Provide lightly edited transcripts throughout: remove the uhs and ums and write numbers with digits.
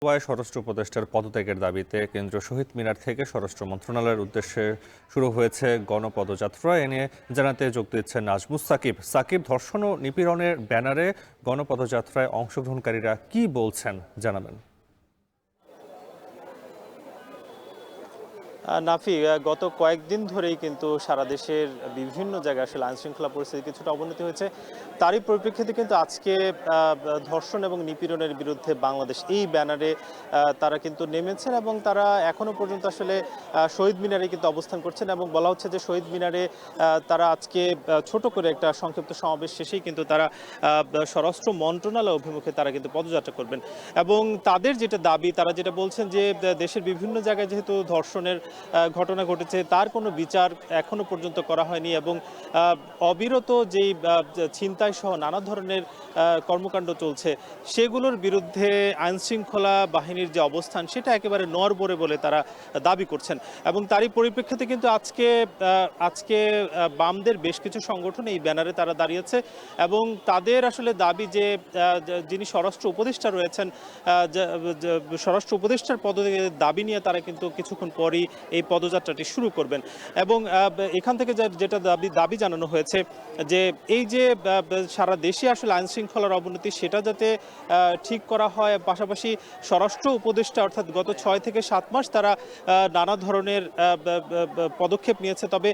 স্বরাষ্ট্র উপদেষ্টার পদত্যাগের দাবিতে কেন্দ্রীয় শহীদ মিনার থেকে স্বরাষ্ট্র মন্ত্রণালয়ের উদ্দেশ্যে শুরু হয়েছে গণপদযাত্রা। এ নিয়ে জানাতে যোগ দিচ্ছেন নাজমুস সাকিব। সাকিব, ধর্ষণ ও নিপীড়নের ব্যানারে গণপদযাত্রায় অংশগ্রহণকারীরা কি বলছেন জানাবেন। নাফি, গত কয়েকদিন ধরেই কিন্তু সারা দেশের বিভিন্ন জায়গায় আসলে আইনশৃঙ্খলা পরিস্থিতি কিছুটা অবনতি হয়েছে। তারই পরিপ্রেক্ষিতে কিন্তু আজকে ধর্ষণ এবং নিপীড়নের বিরুদ্ধে বাংলাদেশ এই ব্যানারে তারা কিন্তু নেমেছেন এবং তারা এখনো পর্যন্ত আসলে শহীদ মিনারে কিন্তু অবস্থান করছেন এবং বলা হচ্ছে যে শহীদ মিনারে তারা আজকে ছোট করে একটা সংক্ষিপ্ত সমাবেশ শেষেই কিন্তু তারা স্বরাষ্ট্র মন্ত্রণালয় অভিমুখে তারা কিন্তু পদযাত্রা করবেন এবং তাদের যেটা দাবি, তারা যেটা বলছেন যে দেশের বিভিন্ন জায়গায় যেহেতু ধর্ষণের ঘটনা ঘটেছে, তার কোনো বিচার এখনো পর্যন্ত করা হয়নি এবং অবিরত যেই ছিনতাই সহ নানা ধরনের কর্মকাণ্ড চলছে, সেগুলোর বিরুদ্ধে আইনশৃঙ্খলা বাহিনীর যে অবস্থান সেটা একেবারে নড়বড়ে বলে তারা দাবি করছেন। এবং তারই পরিপ্রেক্ষিতে কিন্তু আজকে বামদের বেশ কিছু সংগঠন এই ব্যানারে তারা দাঁড়িয়েছে এবং তাদের আসলে দাবি যে যিনি স্বরাষ্ট্র উপদেষ্টা রয়েছেন, স্বরাষ্ট্র উপদেষ্টার পদত্যাগের দাবি নিয়ে তারা কিন্তু কিছুক্ষণ পরই এই পদযাত্রাটি শুরু করবেন। এবং এখান থেকে যেটা দাবি জানানো হয়েছে যে এই যে সারা দেশে আসলে আইন শৃঙ্খলার অবনতি সেটা যাতে ঠিক করা হয়, পাশাপাশি স্বরাষ্ট্র উপদেষ্টা অর্থাৎ গত 6 থেকে 7 মাস তারা নানা ধরনের পদক্ষেপ নিয়েছে, তবে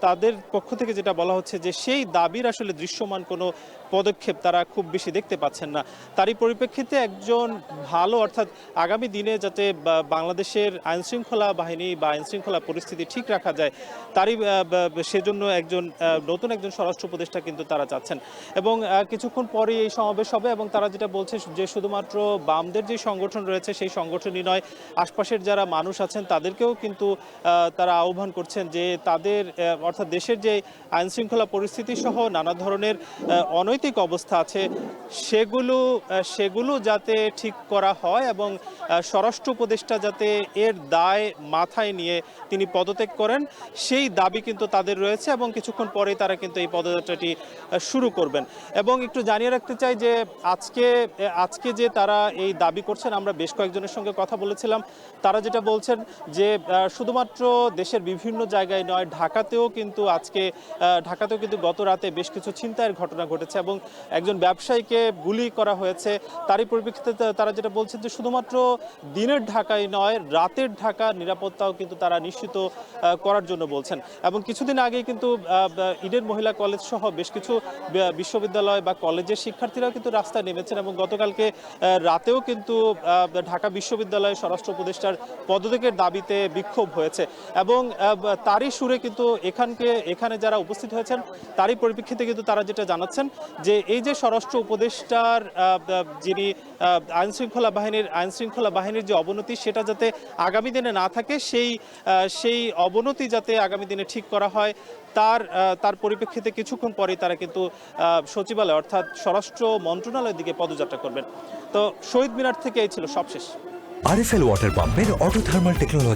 তাদের পক্ষ থেকে যেটা বলা হচ্ছে যে সেই দাবির আসলে দৃশ্যমান কোনো পদক্ষেপ তারা খুব বেশি দেখতে পাচ্ছেন না। তারই পরিপ্রেক্ষিতে একজন ভালো অর্থাৎ আগামী দিনে যাতে বাংলাদেশের আইনশৃঙ্খলা বাহিনী বা আইনশৃঙ্খলা পরিস্থিতি ঠিক রাখা যায়, তারই সেজন্য নতুন একজন স্বরাষ্ট্র উপদেষ্টা কিন্তু তারা চাচ্ছেন। এবং কিছুক্ষণ পরে এই সমাবেশ হবে এবং তারা যেটা বলছে যে শুধুমাত্র বামদের যে সংগঠন রয়েছে সেই সংগঠনই নয়, আশপাশের যারা মানুষ আছেন তাদেরকেও কিন্তু তারা আহ্বান করছেন যে তাদের অর্থাৎ দেশের যে আইনশৃঙ্খলা পরিস্থিতি সহ নানা ধরনের অনৈতিক অবস্থা আছে সেগুলো যাতে ঠিক করা হয় এবং স্বরাষ্ট্র উপদেষ্টা যাতে এর দায় মাথায় নিয়ে তিনি পদত্যাগ করেন, সেই দাবি কিন্তু তাদের রয়েছে এবং কিছুক্ষণ পরেই তারা কিন্তু এই পদযাত্রাটি শুরু করবেন। এবং একটু জানিয়ে রাখতে চাই যে আজকে যে তারা এই দাবি করছেন, আমরা বেশ কয়েকজনের সঙ্গে কথা বলেছিলাম, তারা যেটা বলছেন যে শুধুমাত্র দেশের বিভিন্ন জায়গায় নয়, ঢাকাতেও কিন্তু গত রাতে বেশ কিছু ছিনতাইয়ের ঘটনা ঘটেছে এবং একজন ব্যবসায়ীকে গুলি করা হয়েছে। তারই পরিপ্রেক্ষিতে তারা যেটা বলছেন যে শুধুমাত্র দিনের ঢাকায় নয়, রাতের ঢাকার নিরাপত্তাও কিন্তু তারা নিশ্চিত করার জন্য বলছেন। এবং কিছুদিন আগে কিন্তু ইডেন মহিলা কলেজ সহ বেশ কিছু বিশ্ববিদ্যালয় বা কলেজের শিক্ষার্থীরাও কিন্তু রাস্তায় নেমেছেন এবং গতকালকে রাতেও কিন্তু ঢাকা বিশ্ববিদ্যালয়ে স্বরাষ্ট্র উপদেষ্টার পদত্যাগের দাবিতে বিক্ষোভ হয়েছে এবং তারই সুরে কিন্তু এখানে যারা উপস্থিত হয়েছেন তারই পরিপ্রেক্ষিতে কিন্তু তারা যেটা জানাচ্ছেন যে এই যে স্বরাষ্ট্র উপদেষ্টার যিনি আইনশৃঙ্খলা বাহিনীর যে অবনতি সেটা যাতে আগামী দিনে না থাকে, সেই অবনতি যাতে আগামী দিনে ঠিক করা হয়, তার পরিপ্রেক্ষিতে কিছুক্ষণ পরেই তারা কিন্তু সচিবালয় অর্থাৎ স্বরাষ্ট্র মন্ত্রণালয়ের দিকে পদযাত্রা করবেন। তো শহীদ মিনার থেকে এই ছিল সবশেষ। আরএফএল ওয়াটার পাম্পের অটো থার্মাল টেকনোলজি